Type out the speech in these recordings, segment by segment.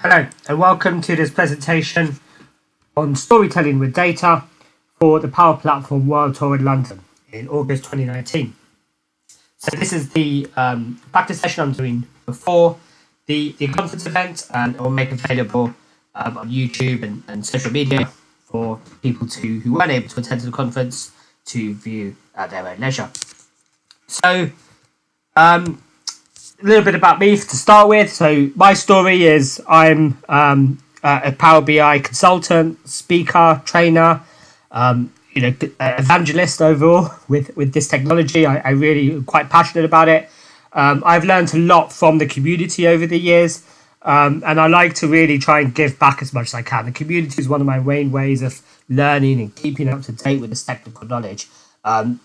Hello and welcome to this presentation on storytelling with data for the Power Platform World Tour in London in August 2019. So this is the practice session I'm doing before the conference event, and it will make available on YouTube and social media for people who weren't able to attend the conference to view at their own leisure. So a little bit about me to start with. So my story is I'm a Power BI consultant, speaker, trainer, evangelist overall with this technology. I really am quite passionate about it. I've learned a lot from the community over the years, and I like to really try and give back as much as I can. The community is one of my main ways of learning and keeping up to date with this technical knowledge. I'm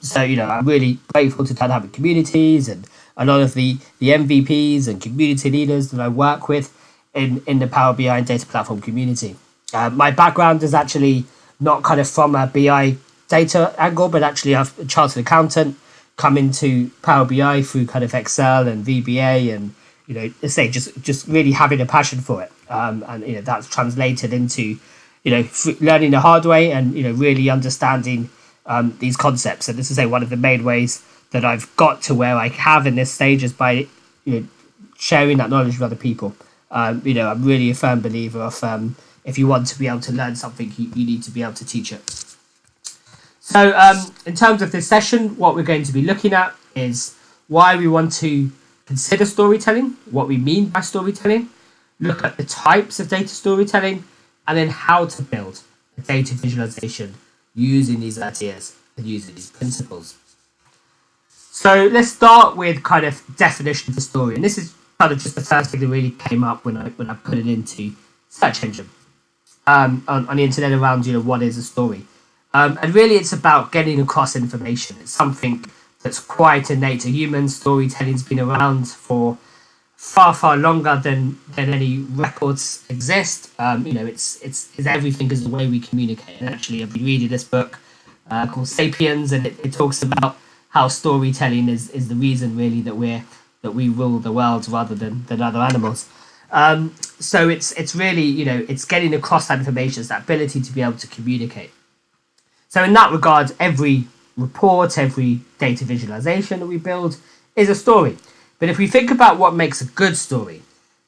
really grateful to kind of have communities and a lot of the MVPs and community leaders that I work with in the Power BI and data platform community. My background is actually not kind of from a BI data angle, but actually I'm a chartered accountant, come into Power BI through kind of Excel and VBA, and just really having a passion for it. And that's translated into learning the hard way and really understanding these concepts. And this is one of the main ways that I've got to where I have in this stage is by sharing that knowledge with other people. I'm really a firm believer of if you want to be able to learn something, you need to be able to teach it. So in terms of this session, what we're going to be looking at is why we want to consider storytelling, what we mean by storytelling, look at the types of data storytelling, and then how to build a data visualization using these ideas and using these principles. So let's start with kind of definition of the story. And this is kind of just the first thing that really came up when I put it into search engine on the internet around, what is a story? And really it's about getting across information. It's something that's quite innate to humans. Storytelling's been around for far, far longer than any records exist. It's everything is the way we communicate. And actually I've been reading this book called Sapiens, and it talks about how storytelling is the reason really that we rule the world rather than other animals. So it's really, it's getting across that information, it's that ability to be able to communicate. So in that regard, every report, every data visualization that we build is a story. But if we think about what makes a good story,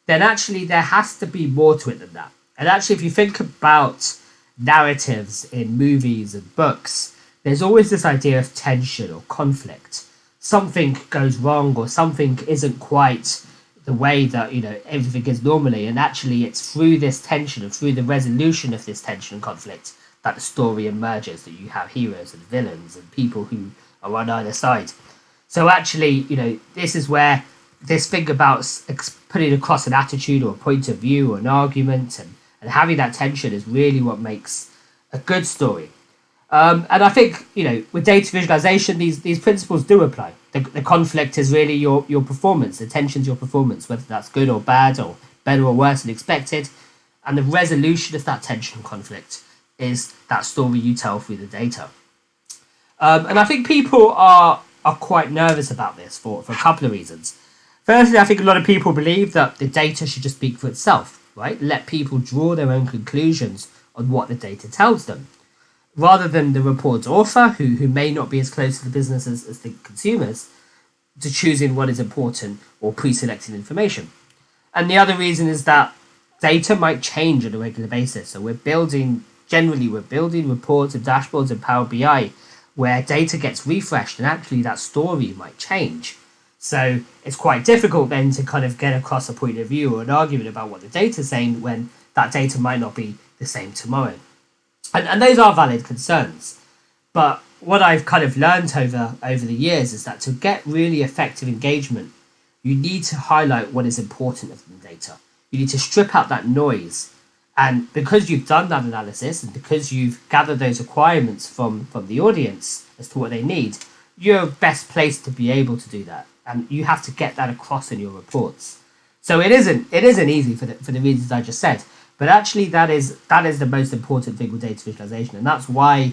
then actually there has to be more to it than that. And actually, if you think about narratives in movies and books, there's always this idea of tension or conflict. Something goes wrong or something isn't quite the way that everything is normally, and actually it's through this tension and through the resolution of this tension and conflict that the story emerges, that you have heroes and villains and people who are on either side. So actually, this is where this thing about putting across an attitude or a point of view or an argument and having that tension is really what makes a good story. And I think, with data visualization, these principles do apply. The conflict is really your performance. The tension's your performance, whether that's good or bad or better or worse than expected. And the resolution of that tension and conflict is that story you tell through the data. And I think people are quite nervous about this for a couple of reasons. Firstly, I think a lot of people believe that the data should just speak for itself, right? Let people draw their own conclusions on what the data tells them, rather than the report's author, who may not be as close to the business as the consumers, to choosing what is important or pre-selecting information. And the other reason is that data might change on a regular basis. So we're building reports and dashboards in Power BI where data gets refreshed and actually that story might change. So it's quite difficult then to kind of get across a point of view or an argument about what the data is saying when that data might not be the same tomorrow. And those are valid concerns. But what I've kind of learned over the years is that to get really effective engagement, you need to highlight what is important of the data. You need to strip out that noise. And because you've done that analysis and because you've gathered those requirements from the audience as to what they need, you're best placed to be able to do that. And you have to get that across in your reports. So it isn't easy for the reasons I just said. But actually, that is the most important thing with data visualization, and that's why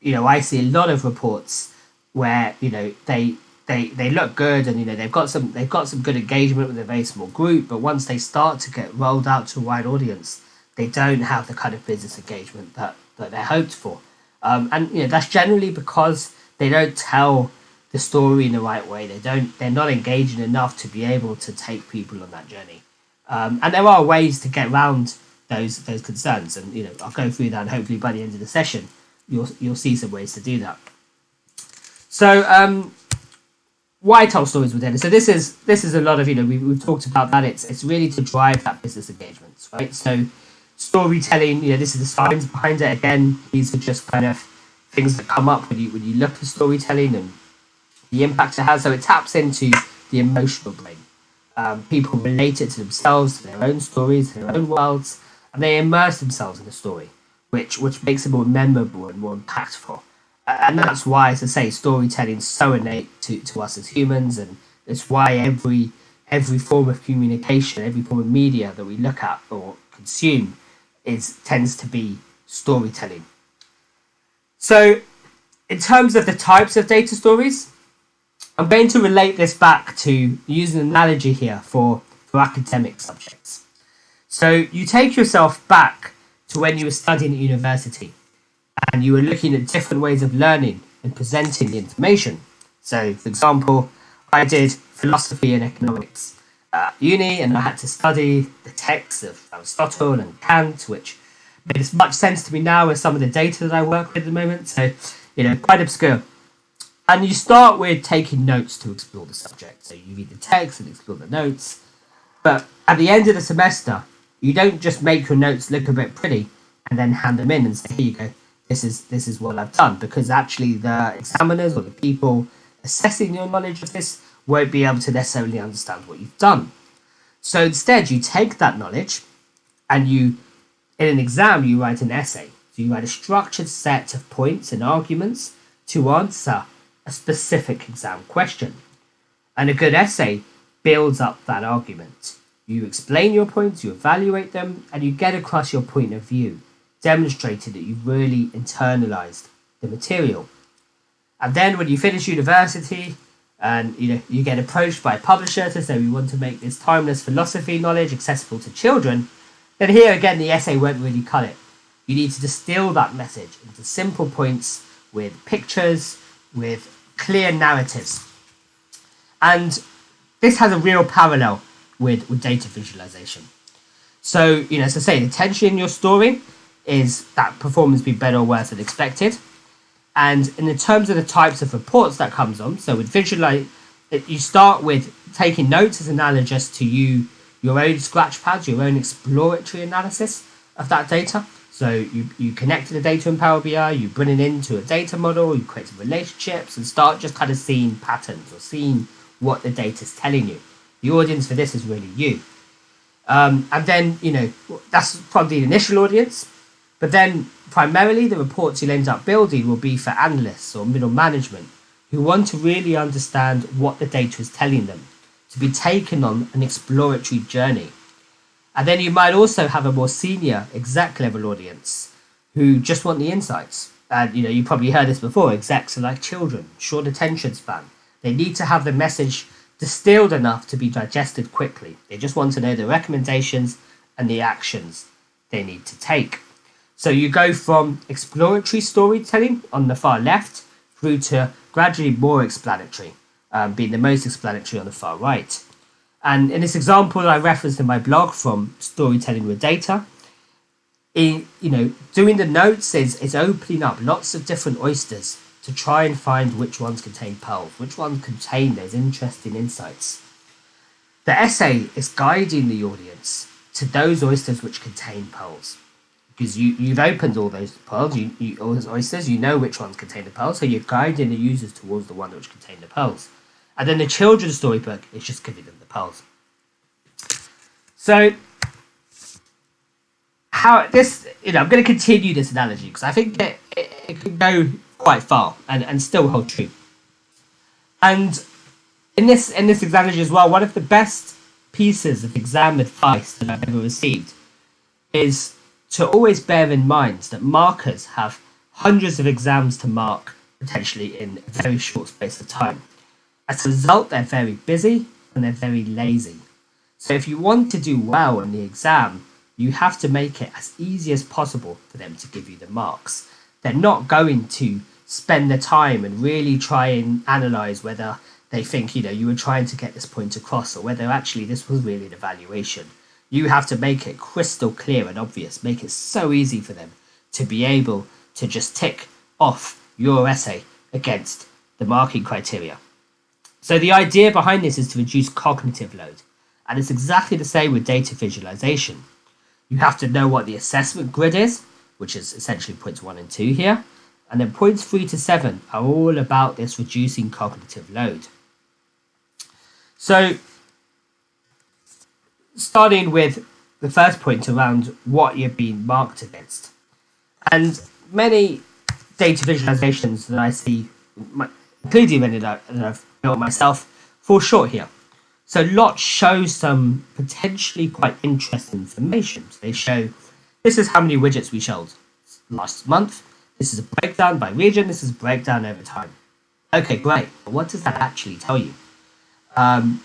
I see a lot of reports where they they look good, and they've got some good engagement with a very small group, but once they start to get rolled out to a wide audience, they don't have the kind of business engagement that they're hoped for. And that's generally because they don't tell the story in the right way. They're not engaging enough to be able to take people on that journey. And there are ways to get around those concerns, and I'll go through that, and hopefully by the end of the session you'll see some ways to do that. So why tell stories with data? So this is a lot of we've talked about that. It's really to drive that business engagement, right? So storytelling, this is the science behind it. Again, these are just kind of things that come up when you look at storytelling and the impact it has. So it taps into the emotional brain. People relate it to themselves, to their own stories, to their own worlds, and they immerse themselves in the story, which makes it more memorable and more impactful. And that's why, as I say, storytelling is so innate to us as humans, and it's why every form of communication, every form of media that we look at or consume tends to be storytelling. So in terms of the types of data stories, I'm going to relate this back to use an analogy here for academic subjects. So you take yourself back to when you were studying at university and you were looking at different ways of learning and presenting the information. So, for example, I did philosophy and economics at uni, and I had to study the texts of Aristotle and Kant, which made as much sense to me now as some of the data that I work with at the moment. So, quite obscure. And you start with taking notes to explore the subject. So you read the text and explore the notes. But at the end of the semester, you don't just make your notes look a bit pretty and then hand them in and say, here you go, this is what I've done. Because actually the examiners or the people assessing your knowledge of this won't be able to necessarily understand what you've done. So instead, you take that knowledge and in an exam, you write an essay. So you write a structured set of points and arguments to answer a specific exam question. And a good essay builds up that argument. You explain your points, you evaluate them, and you get across your point of view, demonstrating that you've really internalized the material. And then when you finish university and you get approached by a publisher to say we want to make this timeless philosophy knowledge accessible to children, then here again the essay won't really cut it. You need to distill that message into simple points with pictures, with clear narratives. And this has a real parallel with data visualization. So, as I say, the tension in your story is that performance be better or worse than expected. And in terms of the types of reports that comes on, so with visualize, you start with taking notes as analogous to your own scratch pads, your own exploratory analysis of that data. So you connect to the data in Power BI, you bring it into a data model, you create some relationships and start just kind of seeing patterns or seeing what the data is telling you. The audience for this is really you. And then, that's probably the initial audience. But then primarily the reports you'll end up building will be for analysts or middle management who want to really understand what the data is telling them, to be taken on an exploratory journey. And then you might also have a more senior exec level audience who just want the insights. And you probably heard this before, execs are like children, short attention span. They need to have the message distilled enough to be digested quickly. They just want to know the recommendations and the actions they need to take. So you go from exploratory storytelling on the far left through to gradually more explanatory, being the most explanatory on the far right. And in this example I referenced in my blog from storytelling with data, doing the notes is opening up lots of different oysters to try and find which ones contain pearls, which ones contain those interesting insights. The essay is guiding the audience to those oysters which contain pearls. Because you've opened all those pearls, all those oysters, you know which ones contain the pearls, so you're guiding the users towards the one which contain the pearls. And then the children's storybook is just giving them the pearls. So, how this, I'm going to continue this analogy because I think it can go quite far and still hold true. And in this analogy as well, one of the best pieces of exam advice that I've ever received is to always bear in mind that markers have hundreds of exams to mark potentially in a very short space of time. As a result, they're very busy and they're very lazy. So if you want to do well in the exam, you have to make it as easy as possible for them to give you the marks. They're not going to spend the time and really try and analyze whether they think, you were trying to get this point across or whether actually this was really an evaluation. You have to make it crystal clear and obvious, make it so easy for them to be able to just tick off your essay against the marking criteria. So the idea behind this is to reduce cognitive load. And it's exactly the same with data visualization. You have to know what the assessment grid is, which is essentially points 1 and 2 here. And then points 3 to 7 are all about this reducing cognitive load. So starting with the first point around what you're being marked against. And many data visualizations that I see, including many that I've built myself, fall short here. So lots show some potentially quite interesting information. So they show, this is how many widgets we showed last month. This is a breakdown by region. This is a breakdown over time. Okay, great. But what does that actually tell you? Can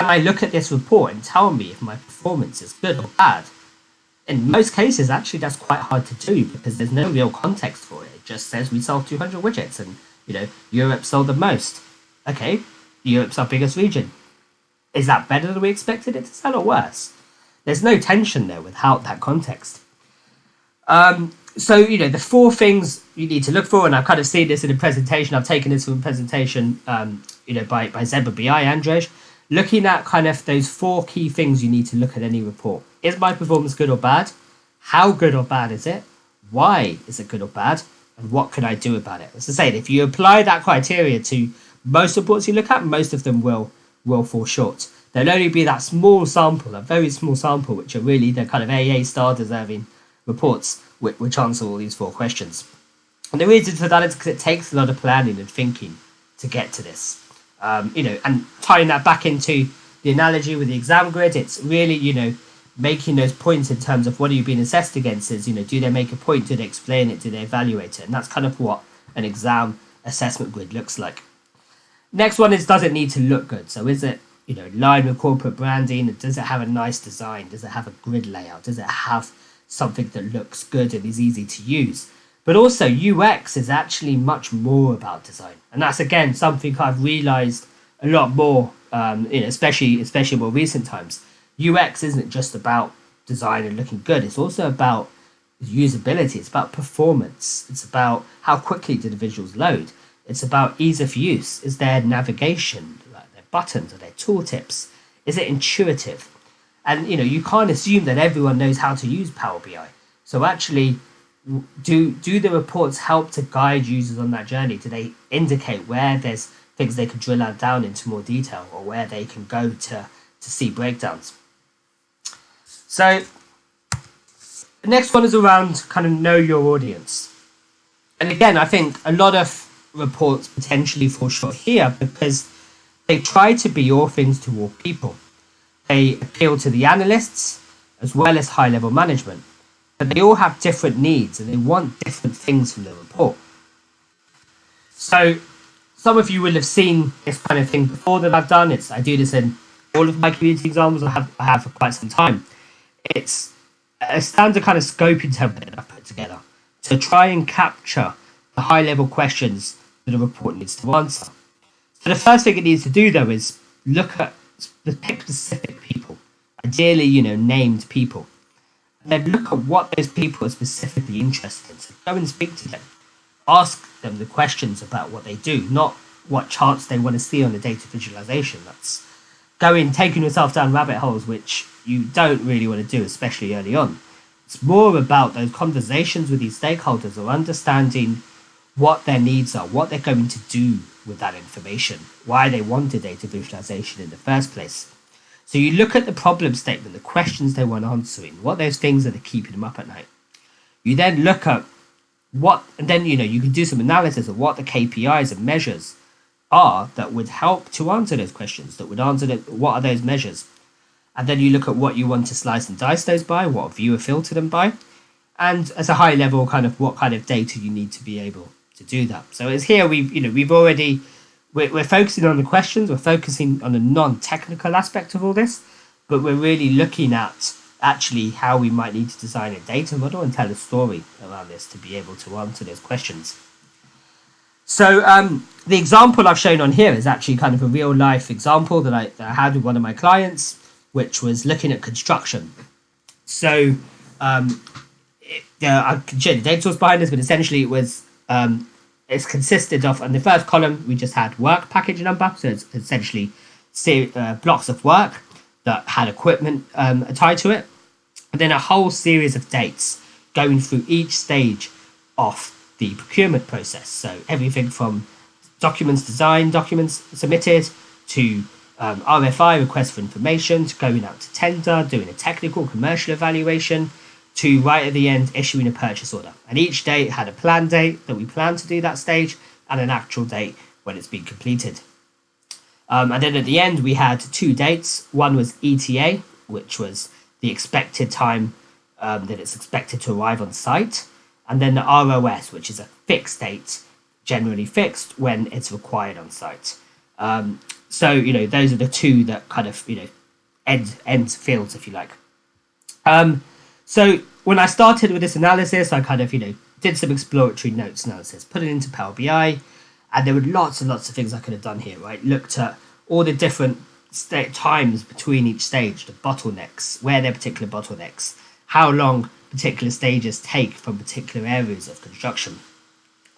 I look at this report and tell me if my performance is good or bad? In most cases, actually, that's quite hard to do because there's no real context for it. It just says we sold 200 widgets and, Europe sold the most. Okay, Europe's our biggest region. Is that better than we expected it to sell or worse? There's no tension there without that context. So, the 4 things you need to look for, and I've kind of seen this in a presentation. I've taken this from a presentation, by Zebra BI, Andrej, looking at kind of those 4 key things you need to look at any report. Is my performance good or bad? How good or bad is it? Why is it good or bad? And what can I do about it? As I said, if you apply that criteria to most reports you look at, most of them will fall short. There'll only be that small sample, a very small sample, which are really the kind of AA star deserving reports which answer all these 4 questions. And the reason for that is because it takes a lot of planning and thinking to get to this. And tying that back into the analogy with the exam grid, it's really, making those points in terms of what are you being assessed against is, do they make a point? Do they explain it? Do they evaluate it? And that's kind of what an exam assessment grid looks like. Next one is, does it need to look good? So is it, in line with corporate branding? Does it have a nice design? Does it have a grid layout? Does it have something that looks good and is easy to use? But also UX is actually much more about design. And that's, again, something I've realized a lot more, especially in more recent times. UX isn't just about design and looking good. It's also about usability. It's about performance. It's about how quickly do the visuals load. It's about ease of use. Is there navigation, like their buttons or their tooltips? Is it intuitive? And, you can't assume that everyone knows how to use Power BI. So actually, do the reports help to guide users on that journey? Do they indicate where there's things they can drill down into more detail or where they can go to see breakdowns? So the next one is around kind of know your audience. And again, I think a lot of reports potentially fall short here because they try to be all things to all people. They appeal to the analysts as well as high-level management. But they all have different needs and they want different things from the report. So some of you will have seen this kind of thing before that I've done. I do this in all of my community exams I have for quite some time. It's a standard kind of scoping template that I've put together to try and capture the high-level questions that a report needs to answer. So the first thing it needs to do, though, is look at pick specific people, ideally, named people. And then look at what those people are specifically interested in. So go and speak to them. Ask them the questions about what they do, not what charts they want to see on the data visualization. That's taking yourself down rabbit holes, which you don't really want to do, especially early on. It's more about those conversations with these stakeholders or understanding what their needs are, what they're going to do with that information, why they wanted data visualization in the first place. So you look at the problem statement, the questions they want answering, what those things that are keeping them up at night. You then look at and then, you can do some analysis of what the KPIs and measures are that would help to answer those questions, that would answer what are those measures. And then you look at what you want to slice and dice those by, what viewer filter them by, and as a high level, kind of what kind of data you need to be able to do that. So it's here we've already we're focusing on the questions, we're focusing on the non-technical aspect of all this, but we're really looking at actually how we might need to design a data model and tell a story around this to be able to answer those questions. So the example I've shown on here is actually kind of a real life example that I had with one of my clients, which was looking at construction. So I can show you the data source behind this, but essentially it was it's consisted of, on the first column we just had work package number, so it's essentially blocks of work that had equipment tied to it, and then a whole series of dates going through each stage of the procurement process. So everything from documents designed, documents submitted, to RFI, request for information, to going out to tender, doing a technical commercial evaluation, to right at the end issuing a purchase order. And each date had a planned date that we plan to do that stage and an actual date when it's been completed. And then at the end we had two dates. One was ETA, which was the expected time that it's expected to arrive on site, and then the ROS, which is a fixed date, generally fixed when it's required on site. So those are the two that kind of end fields, if you like. So when I started with this analysis, I kind of did some exploratory notes analysis, put it into Power BI, and there were lots and lots of things I could have done here. Right, looked at all the different times between each stage, the bottlenecks, where they're particular bottlenecks, how long particular stages take from particular areas of construction,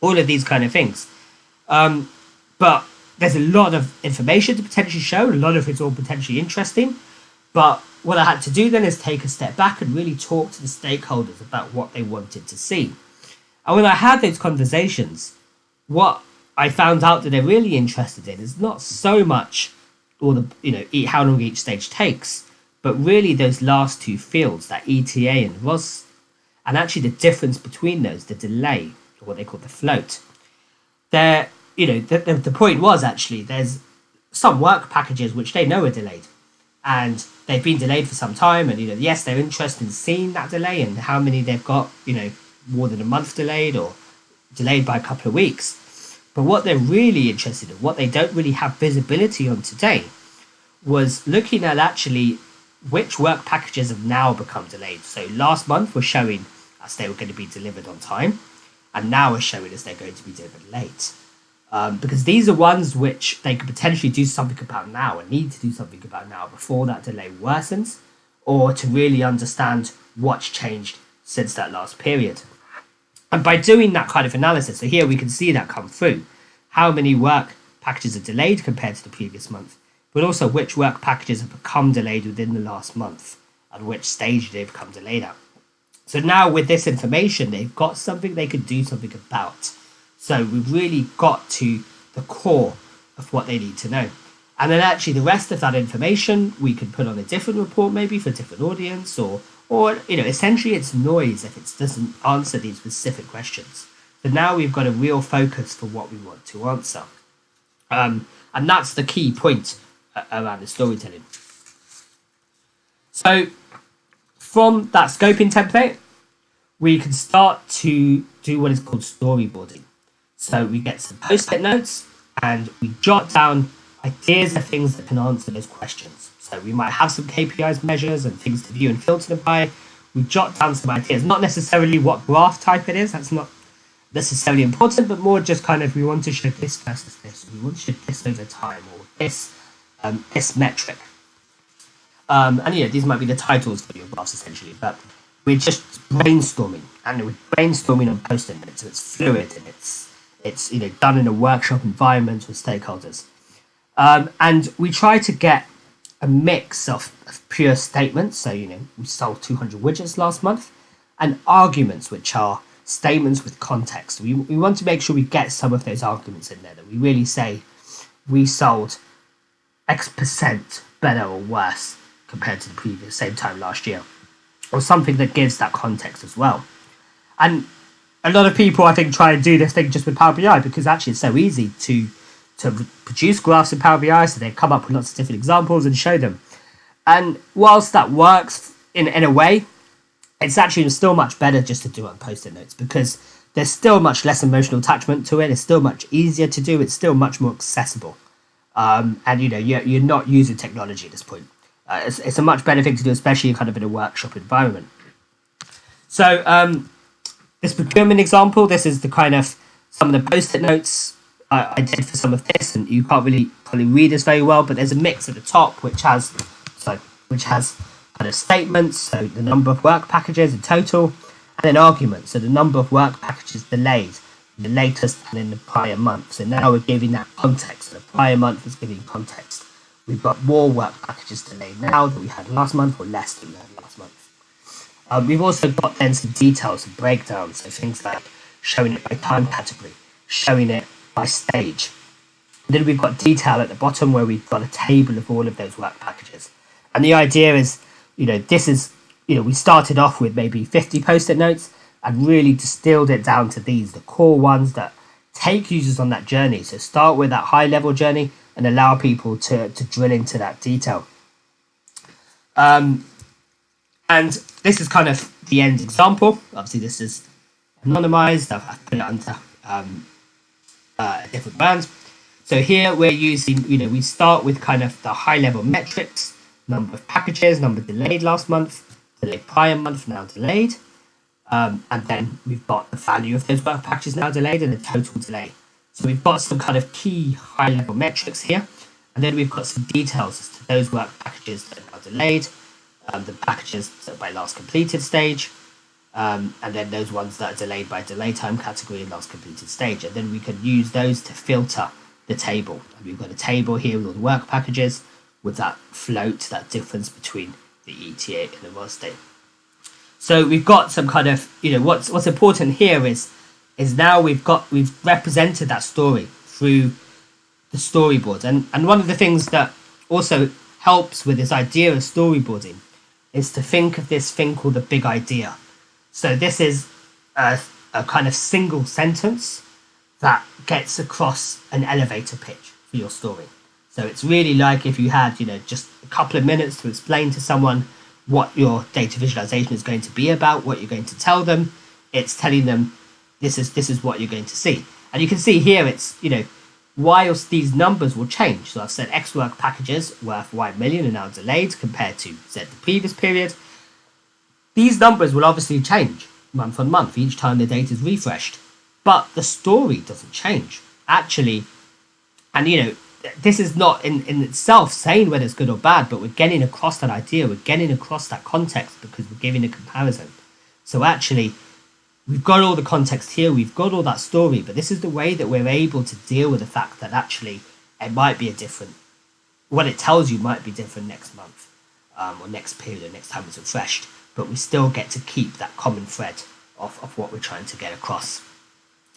all of these kind of things. But there's a lot of information to potentially show, a lot of it's all potentially interesting. But what I had to do then is take a step back and really talk to the stakeholders about what they wanted to see. And when I had those conversations, what I found out that they're really interested in is not so much all the how long each stage takes, but really those last two fields, that ETA and ROS, and actually the difference between those, the delay, or what they call the float. The point was actually there's some work packages which they know are delayed, and they've been delayed for some time, and yes, they're interested in seeing that delay and how many they've got, more than a month delayed or delayed by a couple of weeks. But what they're really interested in, what they don't really have visibility on today, was looking at actually which work packages have now become delayed. So last month was showing as they were going to be delivered on time, and now are showing as they're going to be delivered late. Because these are ones which they could potentially do something about now and need to do something about now before that delay worsens, or to really understand what's changed since that last period. And by doing that kind of analysis, so here we can see that come through, how many work packages are delayed compared to the previous month, but also which work packages have become delayed within the last month and which stage they've become delayed at. So now with this information, they've got something they could do something about. So we've really got to the core of what they need to know. And then actually the rest of that information we can put on a different report, maybe for a different audience, or essentially it's noise if it doesn't answer these specific questions. So now we've got a real focus for what we want to answer. And that's the key point around the storytelling. So from that scoping template, we can start to do what is called storyboarding. So we get some post-it notes and we jot down ideas of things that can answer those questions. So we might have some KPIs, measures, and things to view and filter them by. We jot down some ideas, not necessarily what graph type it is, that's not necessarily important, but more just kind of we want to show this versus this, we want to show this over time, or this metric. And these might be the titles for your graphs essentially, but we're just brainstorming, and we're brainstorming on post-it notes, so it's fluid and it's done in a workshop environment with stakeholders. And we try to get a mix of pure statements, so we sold 200 widgets last month, and arguments, which are statements with context. We want to make sure we get some of those arguments in there, that we really say we sold X% better or worse compared to the previous same time last year, or something that gives that context as well. And a lot of people, I think, try and do this thing just with Power BI because actually it's so easy to produce graphs in Power BI, so they come up with lots of different examples and show them. And whilst that works in a way, it's actually still much better just to do it on post-it notes, because there's still much less emotional attachment to it. It's still much easier to do. It's still much more accessible. And you're not using technology at this point. It's a much better thing to do, especially kind of in a workshop environment. So this procurement example, this is the kind of some of the post-it notes I did for some of this, and you can't really probably read this very well, but there's a mix at the top which has kind of statements, so the number of work packages in total, and then arguments, so the number of work packages delayed, the latest and in the prior month. So now we're giving that context. So the prior month is giving context. We've got more work packages delayed now than we had last month, or less than we had last month. We've also got then some details and breakdowns, so things like showing it by time category, showing it by stage. And then we've got detail at the bottom where we've got a table of all of those work packages. And the idea is, this is, we started off with maybe 50 post-it notes and really distilled it down to these, the core ones that take users on that journey. So start with that high level journey and allow people to drill into that detail. And this is kind of the end example. Obviously, this is anonymized. I've put it under a different brand. So here we're using, we start with kind of the high level metrics, number of packages, number delayed last month, delayed prior month, now delayed. And then we've got the value of those work packages now delayed and the total delay. So we've got some kind of key high level metrics here. And then we've got some details as to those work packages that are now delayed, the packages that are by last completed stage, and then those ones that are delayed by delay time category and last completed stage. And then we can use those to filter the table. And we've got a table here with all the work packages with that float, that difference between the ETA and the raw state. So we've got some kind of, what's important here is now we've represented that story through the storyboard. And one of the things that also helps with this idea of storyboarding is to think of this thing called the big idea. So this is a kind of single sentence that gets across an elevator pitch for your story. So it's really like if you had, just a couple of minutes to explain to someone what your data visualization is going to be about, what you're going to tell them. It's telling them this is what you're going to see. And you can see here it's, whilst these numbers will change. So I've said X work packages worth Y million are now delayed compared to Z the previous period. These numbers will obviously change month on month each time the data is refreshed. But the story doesn't change. Actually, and this is not in itself saying whether it's good or bad, but we're getting across that idea, we're getting across that context because we're giving a comparison. So actually, we've got all the context here, we've got all that story, but this is the way that we're able to deal with the fact that actually it might be what it tells you might be different next month, or next period, or next time it's refreshed, but we still get to keep that common thread of what we're trying to get across.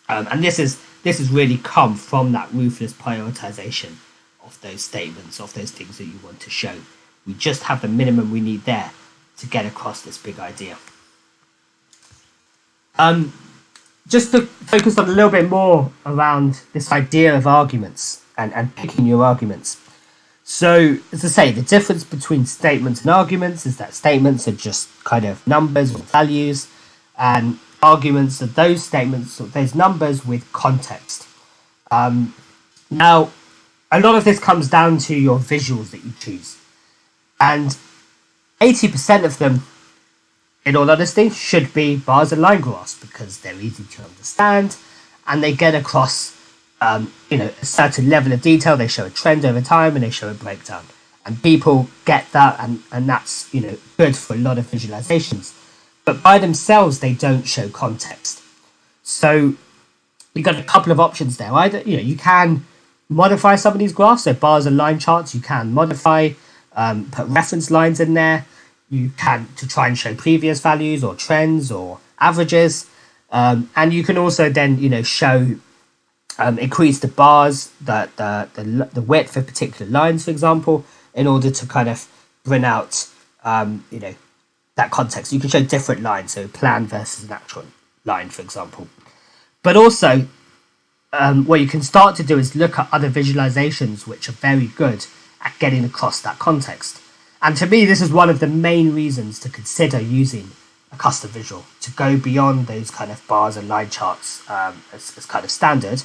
And this has really come from that ruthless prioritization of those statements, of those things that you want to show. We just have the minimum we need there to get across this big idea. Just to focus on a little bit more around this idea of arguments and picking your arguments. So, as I say, the difference between statements and arguments is that statements are just kind of numbers or values, and arguments are those statements or those numbers with context. Now, a lot of this comes down to your visuals that you choose. And 80% of them, in all honesty, should be bars and line graphs because they're easy to understand and they get across a certain level of detail. They show a trend over time and they show a breakdown. And people get that and that's good for a lot of visualizations. But by themselves, they don't show context. So you've got a couple of options there. Either you can modify some of these graphs, so bars and line charts. You can modify, put reference lines in there. You can to try and show previous values or trends or averages, and you can also then show increase the bars, the width of particular lines, for example, in order to kind of bring out that context. You can show different lines, so plan versus an actual line, for example. But also, what you can start to do is look at other visualizations which are very good at getting across that context. And to me, this is one of the main reasons to consider using a custom visual to go beyond those kind of bars and line charts as kind of standard,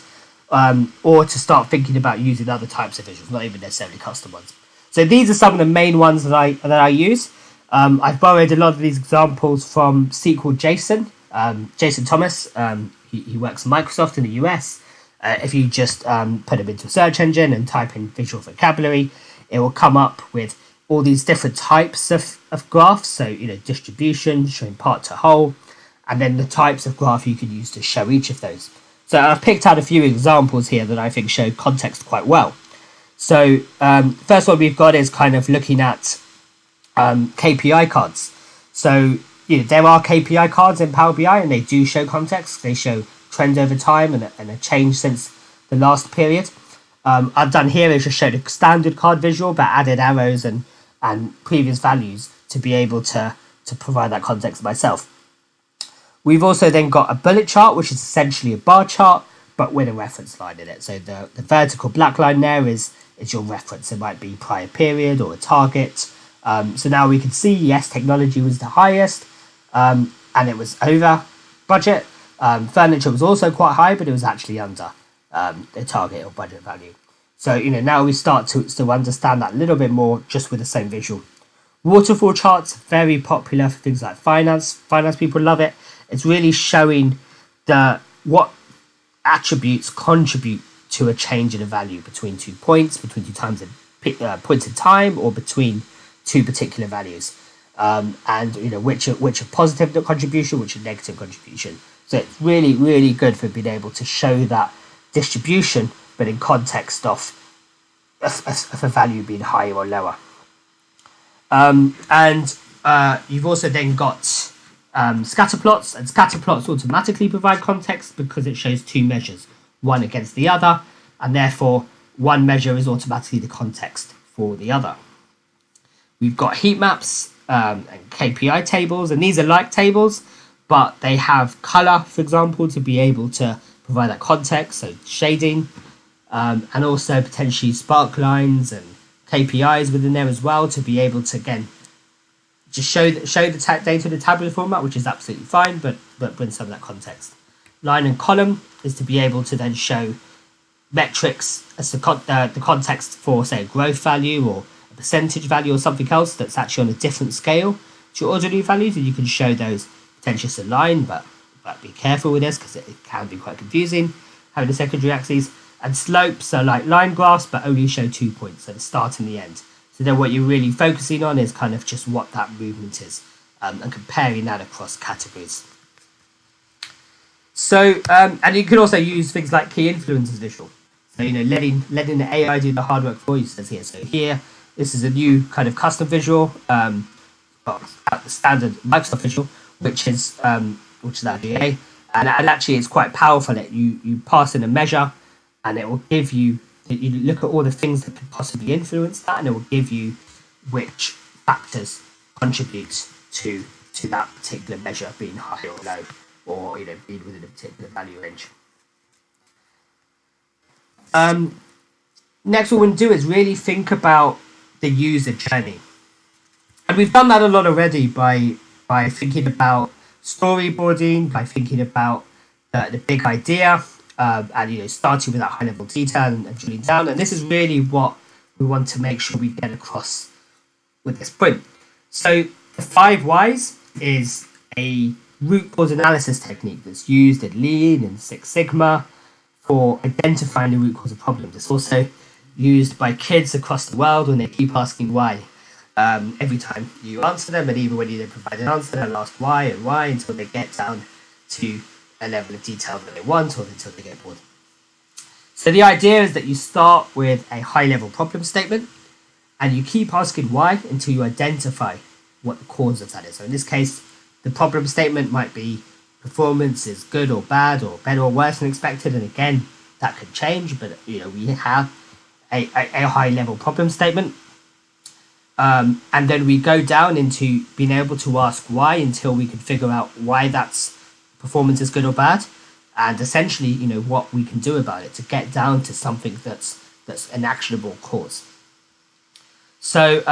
or to start thinking about using other types of visuals, not even necessarily custom ones. So these are some of the main ones that I use. I've borrowed a lot of these examples from SQL Jason. Jason Thomas, he works at Microsoft in the US. If you just put him into a search engine and type in visual vocabulary, it will come up with all these different types of graphs. So, distribution, showing part to whole, and then the types of graph you can use to show each of those. So I've picked out a few examples here that I think show context quite well. So first one we've got is kind of looking at KPI cards. So there are KPI cards in Power BI, and they do show context. They show trends over time and a change since the last period. I've done here is just showed a standard card visual, but added arrows and previous values to be able to provide that context myself. We've also then got a bullet chart, which is essentially a bar chart, but with a reference line in it. So the vertical black line there is your reference. It might be prior period or a target. So now we can see, yes, technology was the highest, and it was over budget. Furniture was also quite high, but it was actually under the target or budget value. So, now we start to understand that a little bit more just with the same visual. Waterfall charts, very popular for things like finance. Finance people love it. It's really showing what attributes contribute to a change in a value between 2 points, between points in time, or between two particular values. And which are positive contribution, which are negative contribution. So it's really, really good for being able to show that distribution, but in context of a value being higher or lower. And you've also then got scatter plots, and scatter plots automatically provide context because it shows two measures, one against the other, and therefore one measure is automatically the context for the other. We've got heat maps and KPI tables, and these are like tables, but they have color, for example, to be able to provide that context, so shading, and also potentially spark lines and KPIs within there as well to be able to, again, just show the data in a tabular format, which is absolutely fine, but bring some of that context. Line and column is to be able to then show metrics as the context for, say, a growth value or a percentage value or something else that's actually on a different scale to your ordinary values, and you can show those potentially as a line, but be careful with this because it can be quite confusing having the secondary axes. And slopes are like line graphs, but only show 2 points at the start and the end. So then what you're really focusing on is kind of just what that movement is, and comparing that across categories. So, and you can also use things like key influencers visual. So, letting the AI do the hard work for you, says here. So here, this is a new kind of custom visual, the standard Microsoft visual, which is that GA. And actually it's quite powerful. You pass in a measure, and it will give you look at all the things that could possibly influence that, and it will give you which factors contribute to that particular measure being high or low, or being within a particular value range. Next, what we want to do is really think about the user journey, and we've done that a lot already by thinking about storyboarding, by thinking about the big idea. And starting with that high level detail and drilling down, and this is really what we want to make sure we get across with this point. So the 5 whys is a root cause analysis technique that's used in Lean and Six Sigma for identifying the root cause of problems. It's also used by kids across the world when they keep asking why. Every time you answer them, and even when you don't provide an answer, they'll ask why and why until they get down to a level of detail that they want, or until they get bored. So the idea is that you start with a high level problem statement, and you keep asking why until you identify what the cause of that is. So in this case, the problem statement might be performance is good or bad, or better or worse than expected, and again that could change, but we have a high level problem statement, and then we go down into being able to ask why until we can figure out why that's performance is good or bad, and essentially what we can do about it to get down to something that's an actionable cause. So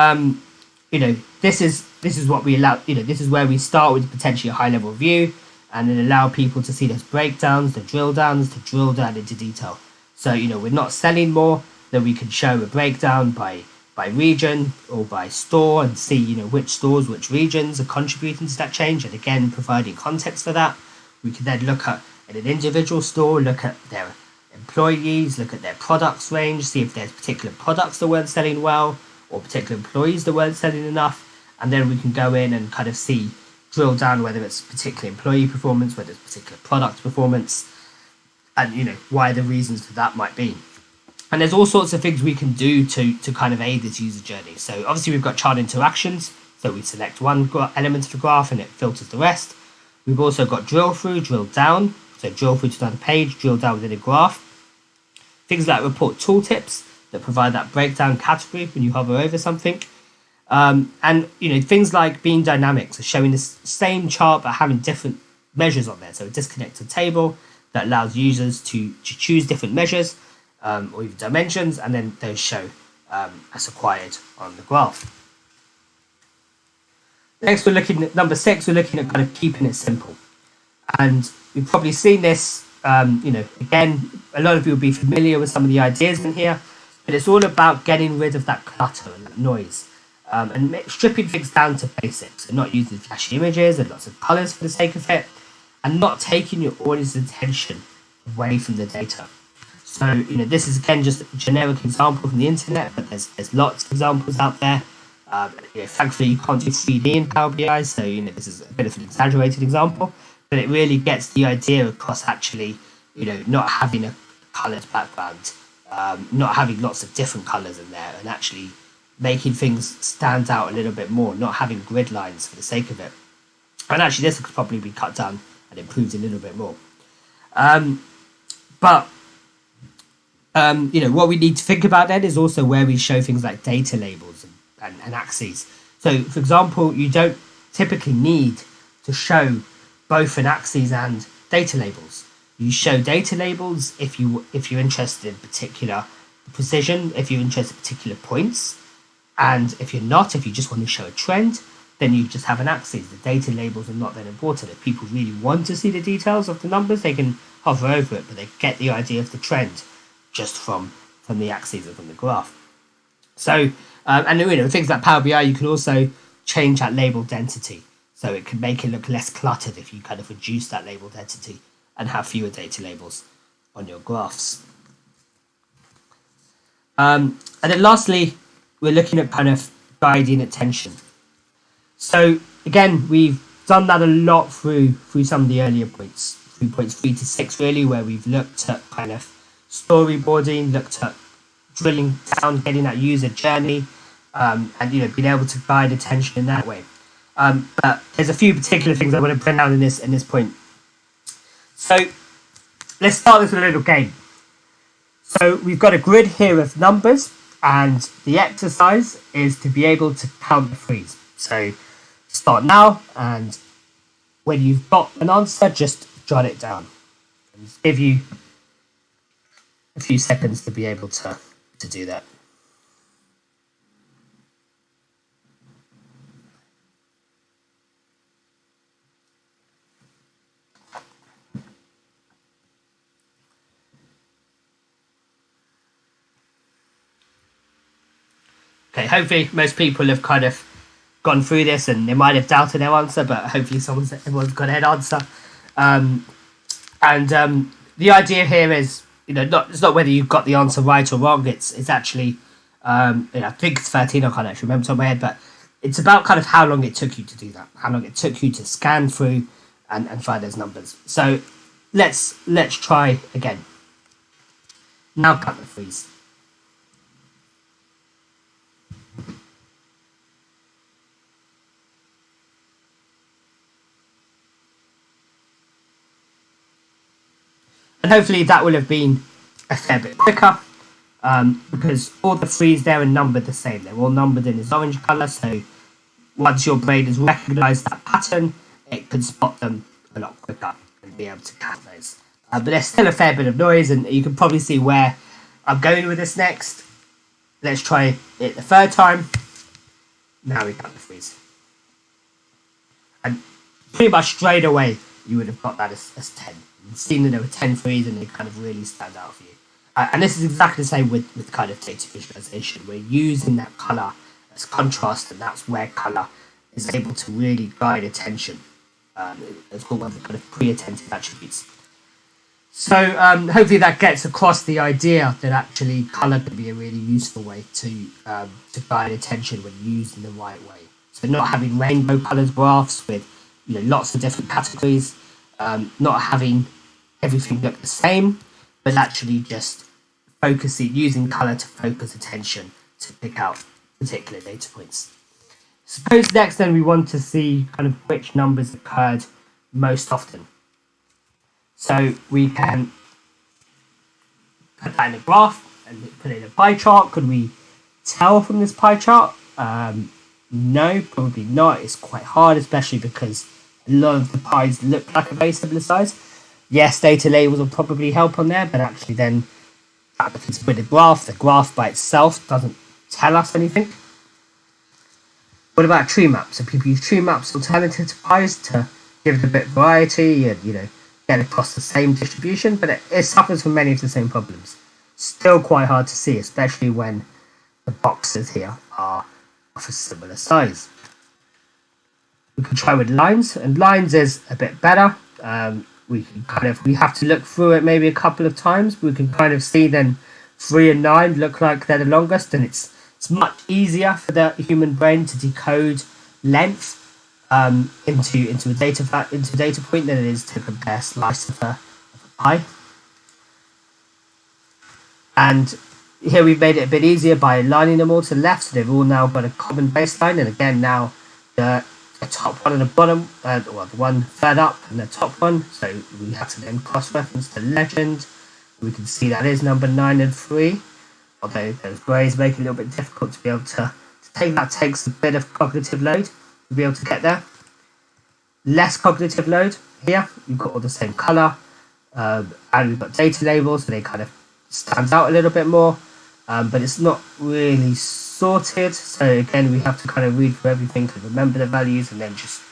this is what we allow. This is where we start with potentially a high level view, and then allow people to see those breakdowns, the drill downs, to drill down into detail. So we're not selling more, then we can show a breakdown by region or by store and see which stores, which regions are contributing to that change, and again providing context for that. We can then look at in an individual store, look at their employees, look at their products range, see if there's particular products that weren't selling well or particular employees that weren't selling enough, and then we can go in and kind of drill down whether it's particular employee performance, whether it's particular product performance, and why the reasons for that might be. And there's all sorts of things we can do to kind of aid this user journey. So obviously we've got chart interactions, so we select one element of the graph and it filters the rest. We've also got drill through, drill down, so drill through to another page, drill down within a graph. Things like report tooltips that provide that breakdown category when you hover over something. And things like being dynamic, so showing the same chart but having different measures on there. So a disconnected table that allows users to choose different measures or even dimensions, and then those show as acquired on the graph. Next, we're looking at number 6. We're looking at kind of keeping it simple, and we've probably seen this. Again, a lot of you will be familiar with some of the ideas in here, but it's all about getting rid of that clutter and that noise, and stripping things down to basics, and not using flashy images and lots of colors for the sake of it, and not taking your audience's attention away from the data. So, this is again just a generic example from the internet, but there's lots of examples out there. Thankfully, you can't do 3D in Power BI, so this is a bit of an exaggerated example, but it really gets the idea across. Actually, not having a coloured background, not having lots of different colours in there, and actually making things stand out a little bit more, not having grid lines for the sake of it. And actually, this could probably be cut down and improved a little bit more. What we need to think about then is also where we show things like data labels and axes. So, for example, you don't typically need to show both an axes and data labels. You show data labels if you're interested in particular precision, if you're interested in particular points, and if you're not, if you just want to show a trend, then you just have an axis. The data labels are not that important. If people really want to see the details of the numbers, they can hover over it, but they get the idea of the trend just from the axes or from the graph. So, things like Power BI, you can also change that label density. So it can make it look less cluttered if you kind of reduce that label density and have fewer data labels on your graphs. And then lastly, we're looking at kind of guiding attention. So again, we've done that a lot through some of the earlier points, through points 3 to 6 really, where we've looked at kind of storyboarding, looked at drilling down, getting that user journey, and being able to guide attention in that way. But there's a few particular things I want to bring out in this point. So let's start this with a little game. So we've got a grid here of numbers, and the exercise is to be able to count the threes. So start now, and when you've got an answer, just jot it down. And just give you a few seconds to be able to do that. Okay, hopefully most people have kind of gone through this and they might have doubted their answer, but hopefully everyone's got an answer. The idea here is, it's not whether you've got the answer right or wrong. It's actually, I think it's 13. I can't actually remember top of my head, but it's about kind of how long it took you to do that, how long it took you to scan through and find those numbers. So let's try again. Now count the threes. And hopefully that will have been a fair bit quicker, because all the threes there are numbered the same. They're all numbered in this orange colour, so once your brain has recognised that pattern, it can spot them a lot quicker and be able to count those. But there's still a fair bit of noise, and you can probably see where I'm going with this next. Let's try it the third time. Now we got the threes. And pretty much straight away, you would have got that as 10. You've seen that there were 10 threes and they kind of really stand out for you. And this is exactly the same with kind of data visualization. We're using that color as contrast, and that's where color is able to really guide attention. It's called one of the kind of pre-attentive attributes. So hopefully that gets across the idea that actually color can be a really useful way to guide attention when used in the right way. So not having rainbow colored graphs with lots of different categories, not having everything look the same, but actually just using color to focus attention to pick out particular data points. Suppose next then we want to see kind of which numbers occurred most often. So we can put that in a graph and put it in a pie chart. Could we tell from this pie chart? No, probably not. It's quite hard, especially because a lot of the pies look like a very similar size. Yes, data labels will probably help on there, but actually then because with the graph by itself doesn't tell us anything. What about tree maps? So people use tree maps alternative to pies to give it a bit of variety and get across the same distribution, but it suffers from many of the same problems. Still quite hard to see, especially when the boxes here are of a similar size. We can try with lines, and lines is a bit better. We have to look through it maybe a couple of times. We can kind of see then 3 and 9 look like they're the longest, and it's much easier for the human brain to decode length into a data point than it is to compare slice of a pie. And here we've made it a bit easier by aligning them all to the left, so they've all now got a common baseline. And again, now the top one and the bottom, the one third up and the top one. So we have to then cross-reference the legend. We can see that is number 9 and 3. Although those greys make it a little bit difficult to be able to take. That takes a bit of cognitive load to be able to get there. Less cognitive load here. You've got all the same color, and we've got data labels, so they kind of stand out a little bit more. But it's not really sorted. So again, we have to kind of read through everything and remember the values, and then just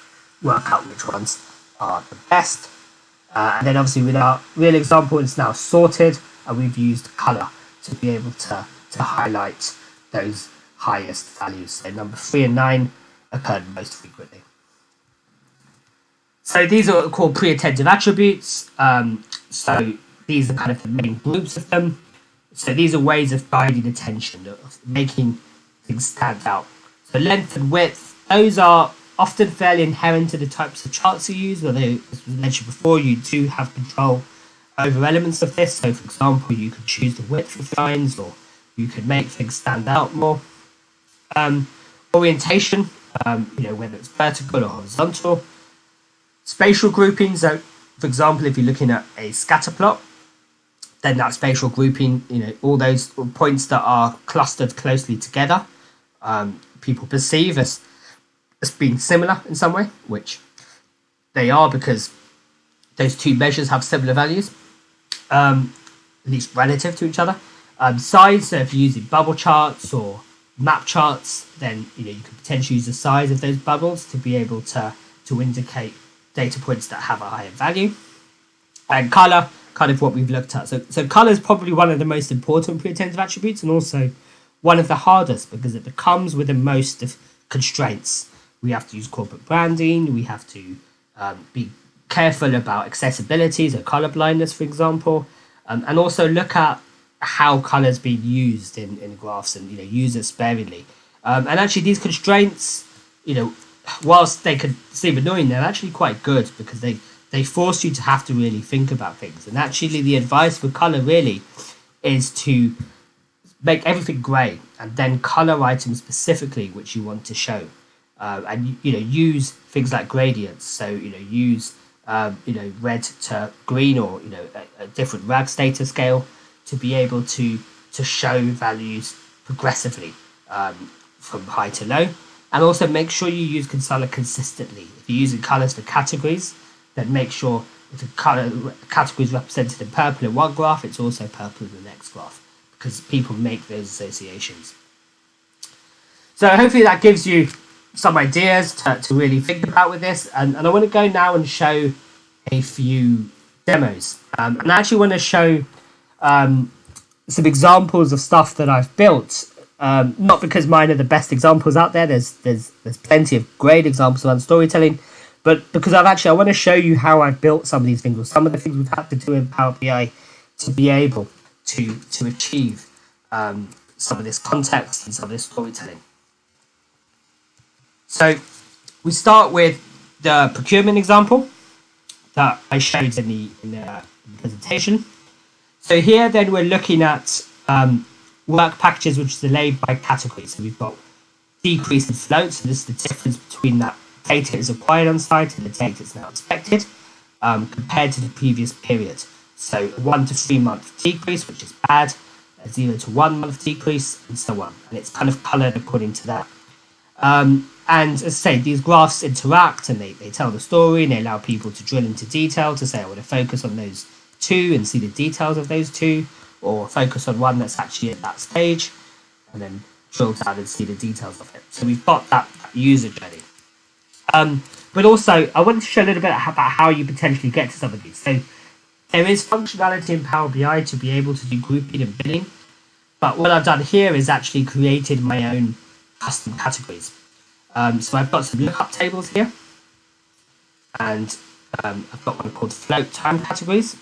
work out which ones are the best. And then obviously with our real example, it's now sorted, and we've used color to be able to highlight those highest values. So number 3 and 9 occurred most frequently. So these are called pre-attentive attributes. So these are kind of the main groups of them. So these are ways of guiding attention, of making things stand out. So length and width, those are often fairly inherent to the types of charts you use, although, as was mentioned before, you do have control over elements of this. So for example, you could choose the width of lines, or you could make things stand out more. Orientation, whether it's vertical or horizontal. Spatial grouping, so for example, if you're looking at a scatter plot, then that spatial grouping, all those points that are clustered closely together, people perceive as being similar in some way, which they are because those two measures have similar values, at least relative to each other. Size, so if you're using bubble charts or map charts, then you can potentially use the size of those bubbles to be able to indicate data points that have a higher value. And color, kind of what we've looked at. So color is probably one of the most important pre-attentive attributes, and also one of the hardest because it comes with the most of constraints. We have to use corporate branding. We have to be careful about accessibility, so color blindness, for example, and also look at how colors being used in graphs and use it sparingly. And actually, these constraints, whilst they could seem annoying, they're actually quite good because they force you to have to really think about things. And actually, the advice for color really is to make everything grey and then color items specifically which you want to show. And use things like gradients. So use red to green, or a different RAGS data scale to be able to show values progressively from high to low. And also make sure you use color consistently. If you're using colors for categories, then make sure if the category is represented in purple in one graph, it's also purple in the next graph, because people make those associations. So hopefully that gives you some ideas to really think about with this, and I want to go now and show a few demos. And I actually want to show some examples of stuff that I've built. Not because mine are the best examples out there. There's plenty of great examples around storytelling, but because I want to show you how I've built some of these things, or some of the things we've had to do in Power BI to be able to achieve some of this context and some of this storytelling. So we start with the procurement example that I showed in the presentation. So here then we're looking at work packages which is delayed by category. So we've got decrease in float. So this is the difference between that data is acquired on site and the data is now expected compared to the previous period. So 1 to 3 month decrease, which is bad, 0 to 1 month decrease, and so on. And it's kind of coloured according to that. And as I say, these graphs interact and they tell the story, and they allow people to drill into detail to say, I want to focus on those two and see the details of those two, or focus on one that's actually at that stage, and then drill down and see the details of it. So we've got that user journey. But also, I wanted to show a little bit about how you potentially get to some of these. So there is functionality in Power BI to be able to do grouping and binning, but what I've done here is actually created my own custom categories. So I've got some lookup tables here, and I've got one called float time categories,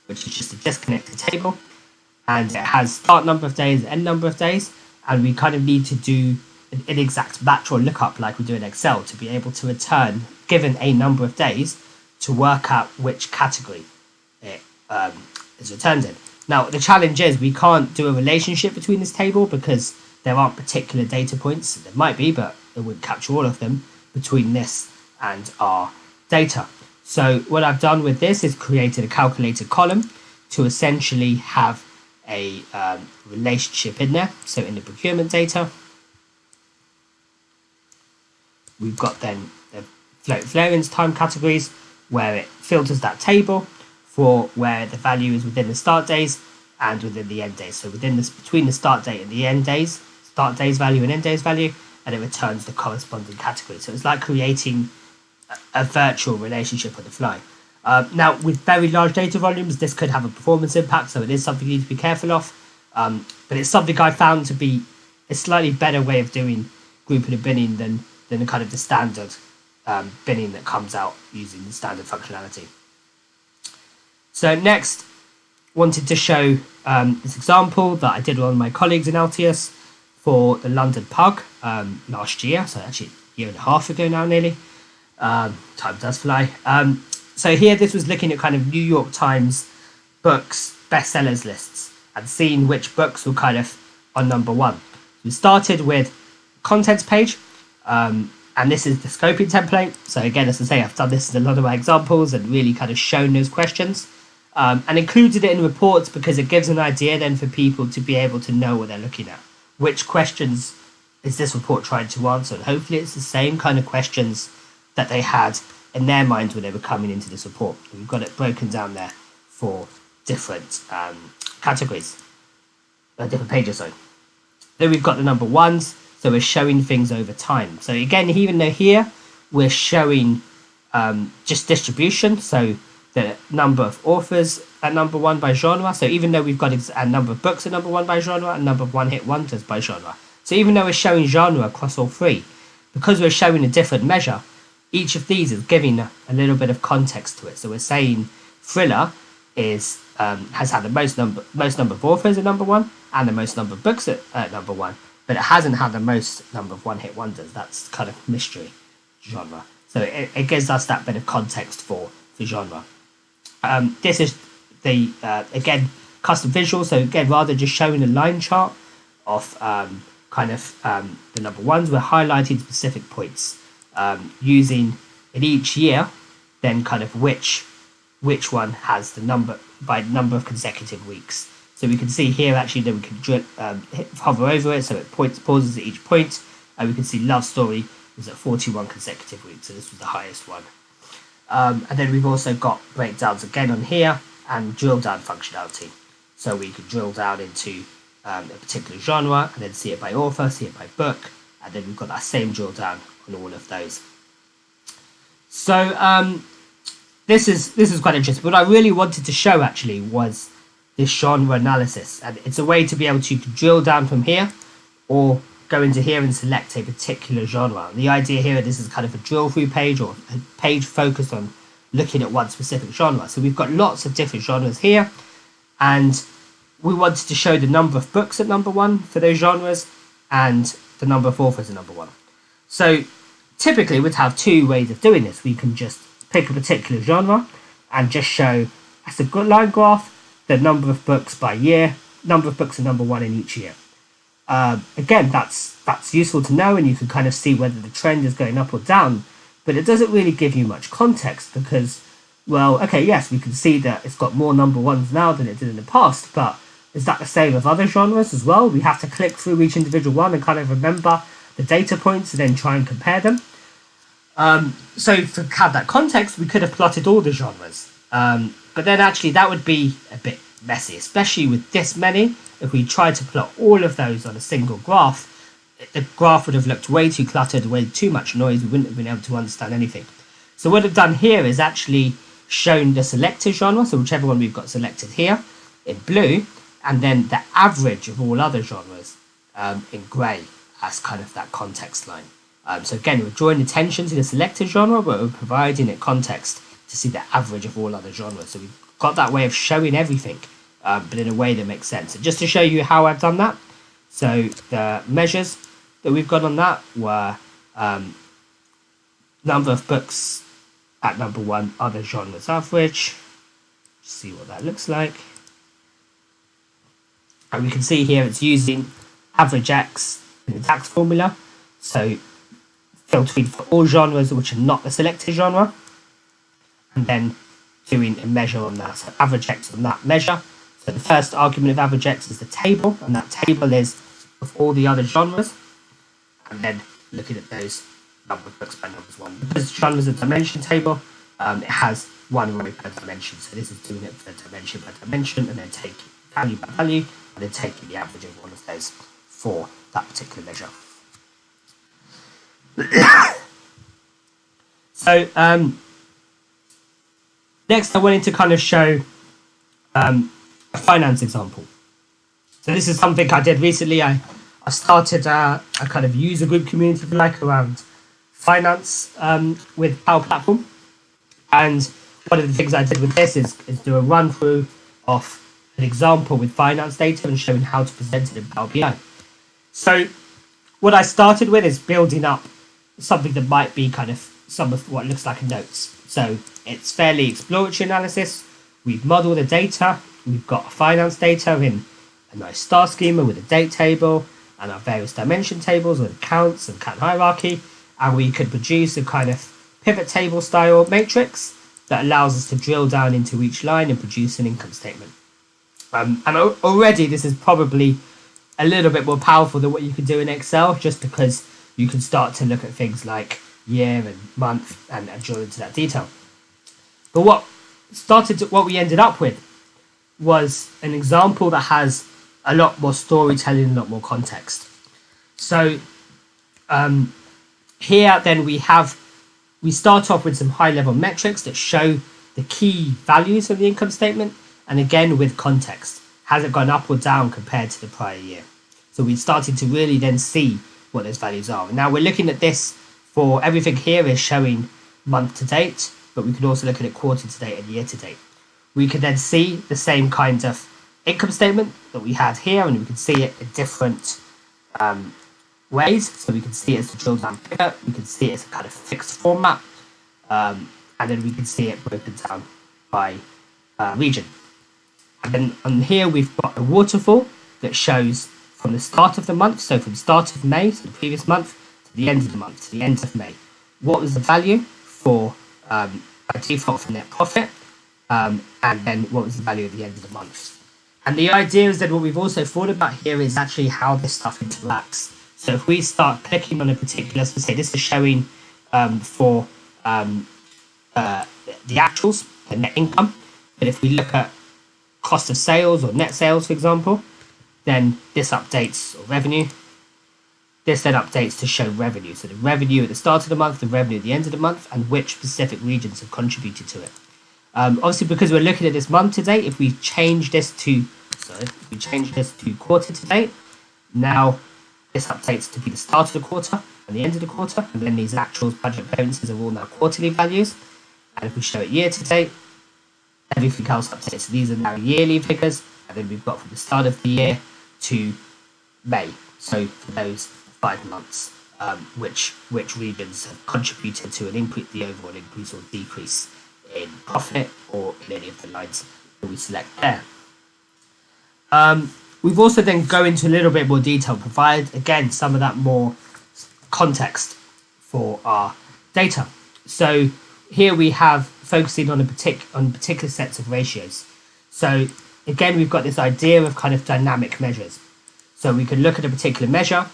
which is just a disconnected table, and it has start number of days, end number of days, and we kind of need to do an exact match or lookup like we do in Excel to be able to return, given a number of days, to work out which category it is returned in. Now, the challenge is we can't do a relationship between this table because there aren't particular data points. There might be, but it wouldn't capture all of them between this and our data. So what I've done with this is created a calculated column to essentially have a relationship in there. So in the procurement data, we've got then the float variance time categories where it filters that table for where the value is within the start days and within the end days. So within this, between the start date and the end days, start days value and end days value, and it returns the corresponding category. So it's like creating a virtual relationship on the fly. Now, with very large data volumes, this could have a performance impact, so it is something you need to be careful of. But it's something I found to be a slightly better way of doing grouping and binning than the kind of the standard binning that comes out using the standard functionality. So next, wanted to show this example that I did with one of my colleagues in Altius for the London Pug last year, so actually a year and a half ago now nearly. Time does fly. So here this was looking at kind of New York Times books, bestsellers lists, and seeing which books were kind of on number one. We started with contents page, and this is the scoping template. So again, as I say, I've done this in a lot of my examples and really kind of shown those questions. And included it in reports because it gives an idea then for people to be able to know what they're looking at. Which questions is this report trying to answer? And hopefully it's the same kind of questions that they had in their minds when they were coming into this report. We've got it broken down there for different categories, different pages, sorry. Then we've got the number ones, so we're showing things over time. So again, even though here we're showing just distribution, so the number of authors at number one by genre. So even though we've got a number of books at number one by genre and number of one-hit wonders by genre. So even though we're showing genre across all three, because we're showing a different measure, each of these is giving a little bit of context to it. So we're saying thriller is has had the most number of authors at number one and the most number of books at number one, but it hasn't had the most number of one-hit wonders. That's kind of mystery genre. So it gives us that bit of context for genre. This is the again custom visual. So again, rather just showing a line chart of the number ones, we're highlighting specific points using in each year, then kind of which one has the number by number of consecutive weeks. So we can see here actually that we can hover over it, so it pauses at each point, and we can see Love Story was at 41 consecutive weeks, so this was the highest one. And then we've also got breakdowns again on here and drill down functionality. So we could drill down into a particular genre and then see it by author, see it by book, and then we've got that same drill down on all of those. So this is quite interesting. What I really wanted to show actually was this genre analysis, and it's a way to be able to drill down from here or go into here and select a particular genre. The idea here, this is kind of a drill through page or a page focused on looking at one specific genre. So we've got lots of different genres here, and we wanted to show the number of books at number 1 for those genres and the number of authors at number 1. So typically we'd have two ways of doing this. We can just pick a particular genre and just show as a line graph the number of books by year, number of books at number 1 in each year. Again, that's useful to know, and you can kind of see whether the trend is going up or down, but it doesn't really give you much context because, well, okay, yes, we can see that it's got more number 1s now than it did in the past, but is that the same with other genres as well? We have to click through each individual one and kind of remember the data points and then try and compare them. So to have that context, we could have plotted all the genres. But then actually that would be a bit messy, especially with this many. If we tried to plot all of those on a single graph, the graph would have looked way too cluttered, way too much noise. We wouldn't have been able to understand anything. So what I've done here is actually shown the selected genre, so whichever one we've got selected here in blue, and then the average of all other genres in grey as kind of that context line. So again, we're drawing attention to the selected genre, but we're providing it context to see the average of all other genres. So we've got that way of showing everything, but in a way that makes sense. And just to show you how I've done that, so the measures that we've got on that were number of books at number 1, other genres average. See what that looks like. And we can see here it's using average X in the DAX formula. So filtering for all genres which are not the selected genre, and then doing a measure on that. So average X on that measure. So the first argument of average X is the table, and that table is of all the other genres. And then looking at those number of books by numbers 1. Because genres a dimension table, it has one row per dimension. So this is doing it for dimension by dimension, and then taking value by value, and then taking the average of all of those for that particular measure. So next I wanted to kind of show a finance example. So this is something I did recently. I started a kind of user group community, if you like, around finance with Power Platform. And one of the things I did with this is do a run through of an example with finance data and showing how to present it in Power BI. So what I started with is building up something that might be kind of some of what looks like a notes. So it's fairly exploratory analysis. We've modeled the data. We've got finance data in a nice star schema with a date table and our various dimension tables with accounts and account hierarchy. And we could produce a kind of pivot table style matrix that allows us to drill down into each line and produce an income statement. And already this is probably a little bit more powerful than what you can do in Excel, just because you can start to look at things like year and month and drill into that detail. But what we ended up with was an example that has a lot more storytelling, a lot more context. So here then we start off with some high level metrics that show the key values of the income statement, and again with context. Has it gone up or down compared to the prior year? So we started to really then see what those values are. And now we're looking at this for everything here is showing month to date, but we could also look at it quarter to date and year to date. We could then see the same kind of income statement that we had here, and we can see it in different ways. So we can see it as a drill down figure, we can see it as a kind of fixed format, and then we can see it broken down by region. And then on here we've got a waterfall that shows from the start of the month, so from start of May, so the previous month, to the end of the month, to the end of May. What was the value for by default for net profit, and then what was the value at the end of the month. And the idea is that what we've also thought about here is actually how this stuff interacts. So if we start clicking on a particular, let's say this is showing for the actuals, the net income, but if we look at cost of sales or net sales, for example, then this updates revenue. this then updates to show revenue. So the revenue at the start of the month, the revenue at the end of the month, and which specific regions have contributed to it. Obviously, because we're looking at this month to date, if we change this to quarter to date, now this updates to be the start of the quarter and the end of the quarter, and then these actuals, budget variances are all now quarterly values. And if we show it year to date, everything else updates. So these are now yearly figures, and then we've got from the start of the year to May. So for those 5 months, which regions have contributed to an increase, the overall increase or decrease in profit, or in any of the lines that we select there. We've also then go into a little bit more detail, provide again some of that more context for our data. So here we have focusing on particular sets of ratios. So again, we've got this idea of kind of dynamic measures. So we can look at a particular measure.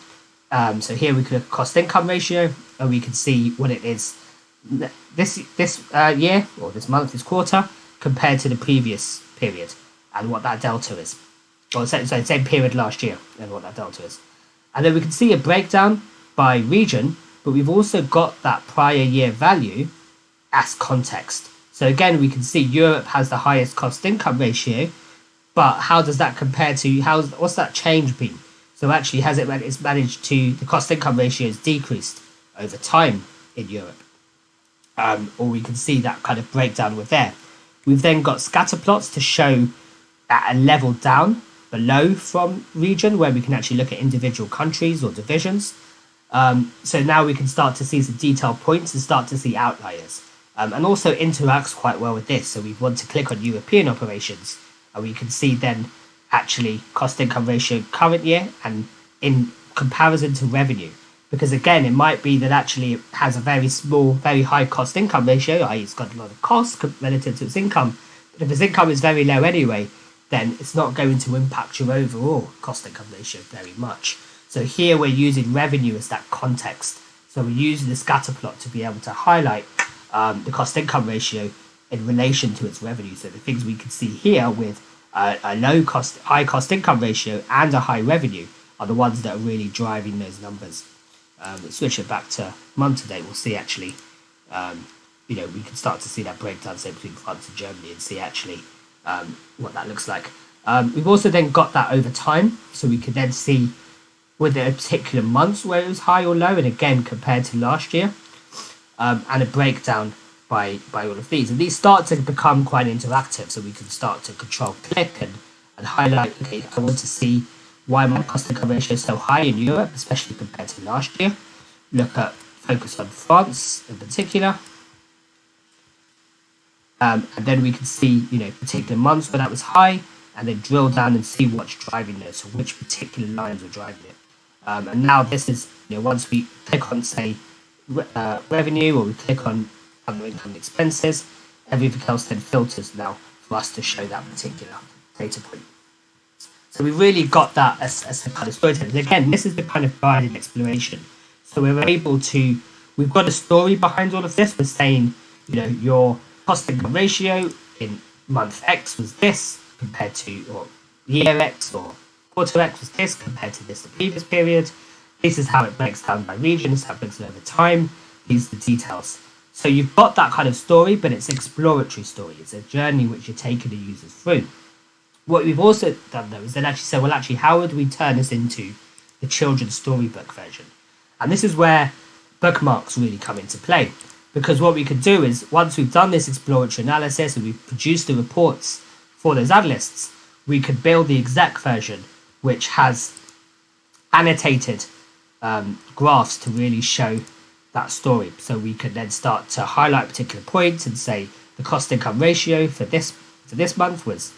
So here we can look at cost income ratio, and we can see what it is this year, or this month, this quarter, compared to the previous period, and what that delta is. Or same period last year, and what that delta is. And then we can see a breakdown by region, but we've also got that prior year value as context. So again, we can see Europe has the highest cost income ratio, but how does that compare to, what's that change been? So actually, it's managed to, the cost income ratio has decreased over time in Europe. Or we can see that kind of breakdown with there. We've then got scatter plots to show at a level down below from region, where we can actually look at individual countries or divisions. So now we can start to see some detailed points and start to see outliers. And also interacts quite well with this. So we want to click on European operations, and we can see then actually cost income ratio current year and in comparison to revenue. Because again, it might be that actually it has a very small, very high cost income ratio, i.e. it's got a lot of cost relative to its income. But if its income is very low anyway, then it's not going to impact your overall cost income ratio very much. So here we're using revenue as that context. So we're using the scatter plot to be able to highlight the cost income ratio in relation to its revenue. So the things we can see here with a high cost income ratio and a high revenue are the ones that are really driving those numbers. Let's switch it back to month to date. We'll see actually, we can start to see that breakdown, say, between France and Germany, and see actually what that looks like. We've also then got that over time, so we can then see whether a particular months where it was high or low, and again compared to last year, and a breakdown by all of these. And these start to become quite interactive, so we can start to control click and highlight, okay, I want to see why my cost income ratio is so high in Europe, especially compared to last year. Look at, focus on France in particular. And then we can see, particular months where that was high, and then drill down and see what's driving this, or which particular lines are driving it. And now this is, once we click on, say, revenue, or we click on other income and expenses, everything else then filters now for us to show that particular data point. So we really got that as a kind of storytelling. Again, this is the kind of guided exploration. So we're able to, we've got a story behind all of this. We're saying, your cost income ratio in month X was this compared to, or year X or quarter X was this compared to this the previous period. This is how it breaks down by region. This is how it breaks down over time. These are the details. So you've got that kind of story, but it's an exploratory story. It's a journey which you're taking the users through. What we've also done, though, is then actually say, well, actually, how would we turn this into the children's storybook version? And this is where bookmarks really come into play. Because what we could do is, once we've done this exploratory analysis and we've produced the reports for those analysts, we could build the exec version, which has annotated graphs to really show that story. So we could then start to highlight particular points and say the cost income ratio for this month was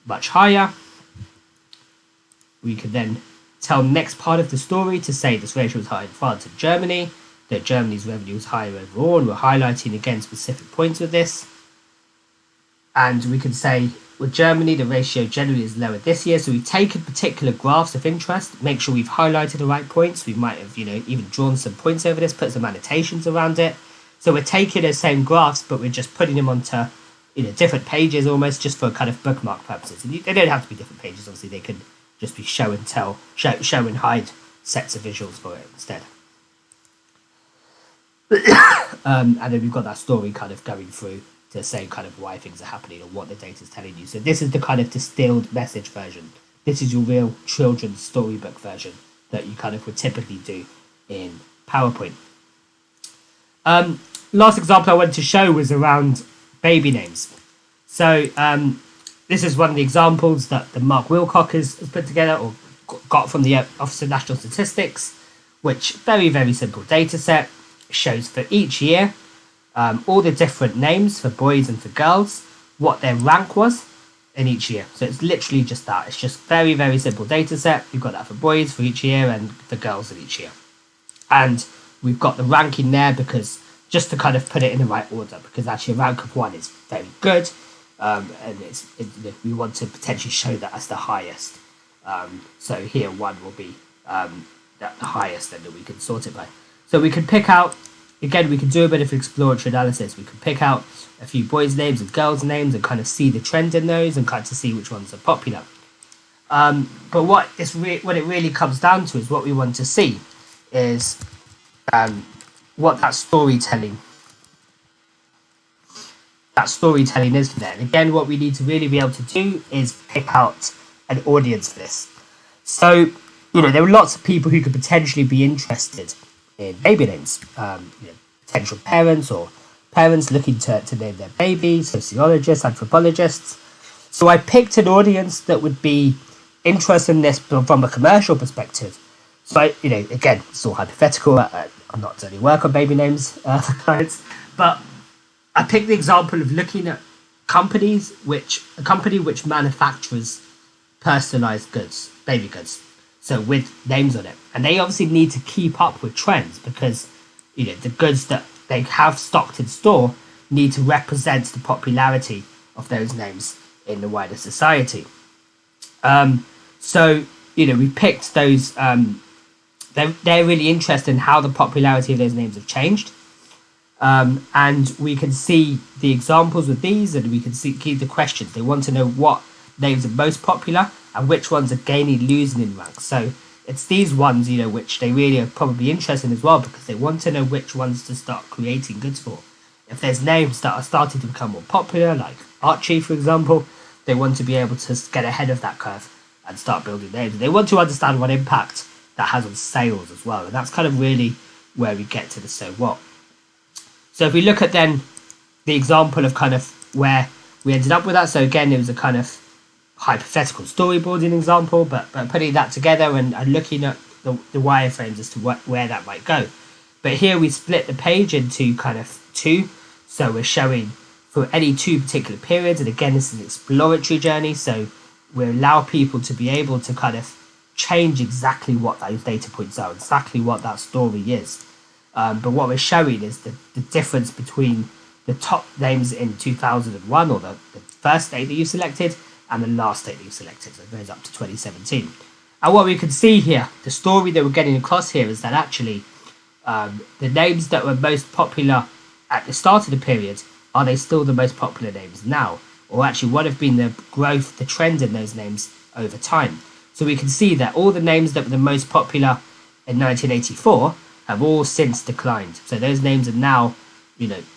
much higher. We could then tell the next part of the story to say this ratio was higher in France and Germany, that Germany's revenue was higher overall, and we're highlighting again specific points with this. And we can say with Germany the ratio generally is lower this year, so we've taken particular graphs of interest, make sure we've highlighted the right points. We might have even drawn some points over this, put some annotations around it. So we're taking those same graphs, but we're just putting them onto different pages almost, just for kind of bookmark purposes. And they don't have to be different pages, obviously. They could just be show and tell, show and hide sets of visuals for it instead. And then we've got that story kind of going through to say kind of why things are happening or what the data is telling you. So this is the kind of distilled message version. This is your real children's storybook version that you kind of would typically do in PowerPoint. Last example I wanted to show was around baby names. So this is one of the examples that Mark Wilcock has put together or got from the Office of National Statistics, which very, very simple data set. Shows for each year all the different names for boys and for girls, what their rank was in each year. So it's literally just that. It's just very, very simple data set. You've got that for boys for each year and for girls in each year. And we've got the ranking there because just to kind of put it in the right order, because actually a rank of 1 is very good, and we want to potentially show that as the highest. So here 1 will be the highest, and that we can sort it by. So we can pick out, again, we can do a bit of exploratory analysis. We can pick out a few boys' names and girls' names and kind of see the trend in those and kind of see which ones are popular. But what it really comes down to is what we want to see is what that storytelling is for that. And again, what we need to really be able to do is pick out an audience for this. So, there are lots of people who could potentially be interested in baby names, potential parents or parents looking to name their baby, sociologists, anthropologists. So I picked an audience that would be interested in this from a commercial perspective. So again, it's all hypothetical. I'm not doing any work on baby names for clients, but I picked the example of looking at a company which manufactures personalized goods, baby goods. So with names on it, and they obviously need to keep up with trends because the goods that they have stocked in store need to represent the popularity of those names in the wider society. So we picked those. They're really interested in how the popularity of those names have changed, and we can see the examples of these, and we can see the questions. They want to know what names are most popular and which ones are gaining, losing in rank. So it's these ones, which they really are probably interested in as well, because they want to know which ones to start creating goods for. If there's names that are starting to become more popular, like Archie, for example, they want to be able to get ahead of that curve and start building names. They want to understand what impact that has on sales as well. And that's kind of really where we get to the so what. So if we look at then the example of kind of where we ended up with that. So again, it was a kind of hypothetical storyboarding example, but putting that together and looking at the wireframes as to where that might go. But here we split the page into kind of 2. So we're showing for any 2 particular periods. And again, this is an exploratory journey. So we allow people to be able to kind of change exactly what those data points are, exactly what that story is. But what we're showing is the difference between the top names in 2001 or the first date that you selected and the last date that you selected. So it goes up to 2017. And what we can see here, the story that we're getting across here is that actually the names that were most popular at the start of the period, are they still the most popular names now? Or actually what have been the growth, the trend in those names over time? So we can see that all the names that were the most popular in 1984 have all since declined. So those names are now,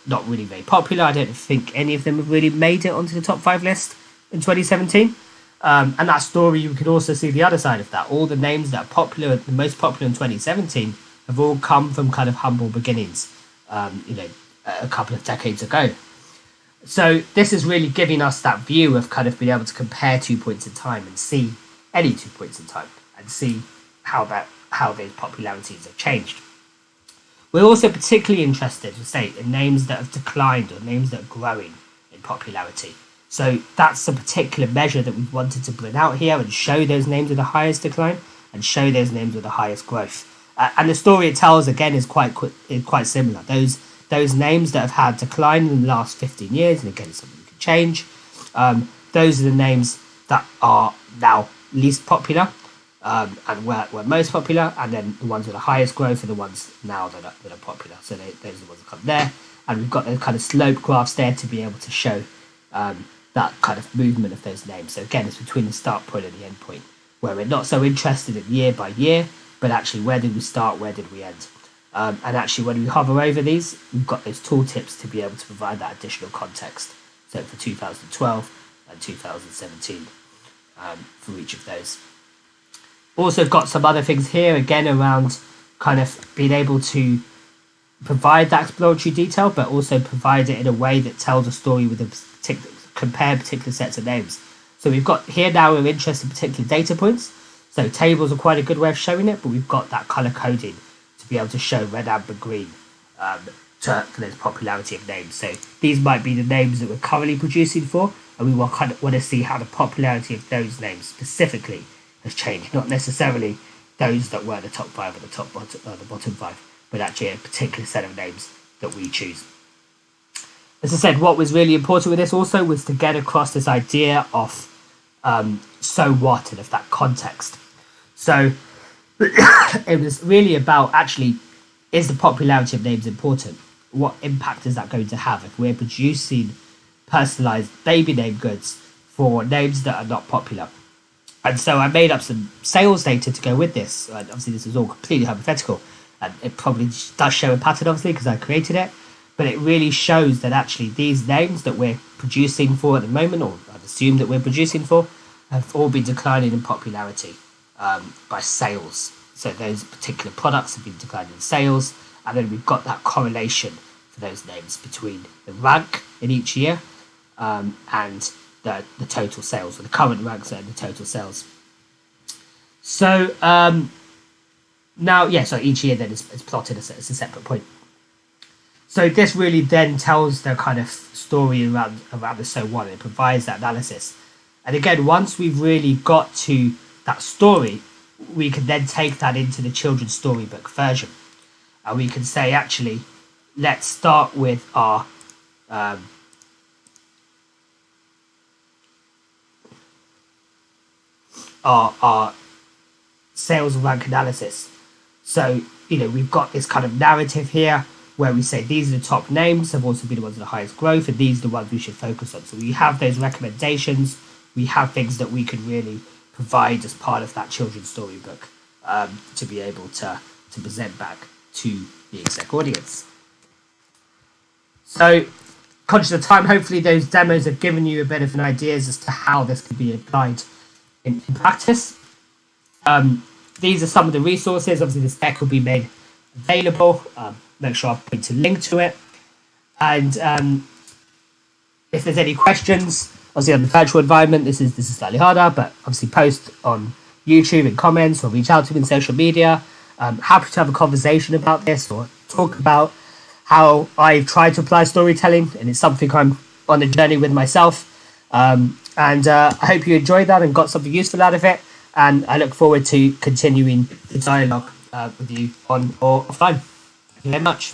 not really very popular. I don't think any of them have really made it onto the top 5 list in 2017. And that story, you can also see the other side of that. All the names that are popular, the most popular in 2017, have all come from kind of humble beginnings, a couple of decades ago. So this is really giving us that view of kind of being able to compare 2 points in time and see any 2 points in time and see how those popularities have changed. We're also particularly interested, in names that have declined or names that are growing in popularity. So that's a particular measure that we wanted to bring out here and show those names with the highest decline and show those names with the highest growth. And the story it tells, again, is quite similar. Those names that have had decline in the last 15 years, and again, it's something you can change, those are the names that are now least popular and were most popular, and then the ones with the highest growth are the ones now that are popular. So those are the ones that come there, and we've got the kind of slope graphs there to be able to show that kind of movement of those names. So again, it's between the start point and the end point, where we're not so interested in year by year, but actually where did we start, where did we end? And actually when we hover over these, we've got those tooltips to be able to provide that additional context. So for 2012 and 2017 for each of those. Also got some other things here, again, around kind of being able to provide that exploratory detail, but also provide it in a way that tells a story with compare particular sets of names. So we've got here now we're interested in particular data points. So tables are quite a good way of showing it, but we've got that color coding to be able to show red, amber, green for those popularity of names. So these might be the names that we're currently producing for, and we want to see how the popularity of those names specifically has changed, not necessarily those that were the top 5 or the bottom 5, but actually a particular set of names that we choose. As I said, what was really important with this also was to get across this idea of so what and of that context. So it was really about actually, is the popularity of names important? What impact is that going to have if we're producing personalized baby name goods for names that are not popular? And so I made up some sales data to go with this. And obviously, this is all completely hypothetical, and it probably does show a pattern, obviously, because I created it. But it really shows that actually these names that we're producing for at the moment, or I'd assume that we're producing for, have all been declining in popularity by sales. So those particular products have been declining in sales, and then we've got that correlation for those names between the rank in each year and the total sales, or the current ranks and the total sales. So so each year then is plotted as a separate point. So this really then tells the kind of story around the so what. It provides that analysis. And again, once we've really got to that story, we can then take that into the children's storybook version. And we can say, actually, let's start with our sales rank analysis. So, we've got this kind of narrative here where we say these are the top names, have also been the ones with the highest growth, and these are the ones we should focus on. So we have those recommendations, we have things that we can really provide as part of that children's storybook to be able to present back to the exec audience. So, conscious of time, hopefully those demos have given you a bit of an idea as to how this can be applied in practice. These are some of the resources. Obviously, this deck will be made available. Make sure I'll put a link to it. And if there's any questions, obviously on the virtual environment, this is slightly harder, but obviously post on YouTube in comments or reach out to me in social media. Happy to have a conversation about this or talk about how I've tried to apply storytelling, and it's something I'm on a journey with myself. And I hope you enjoyed that and got something useful out of it. And I look forward to continuing the dialogue with you on or offline. Thank you very much.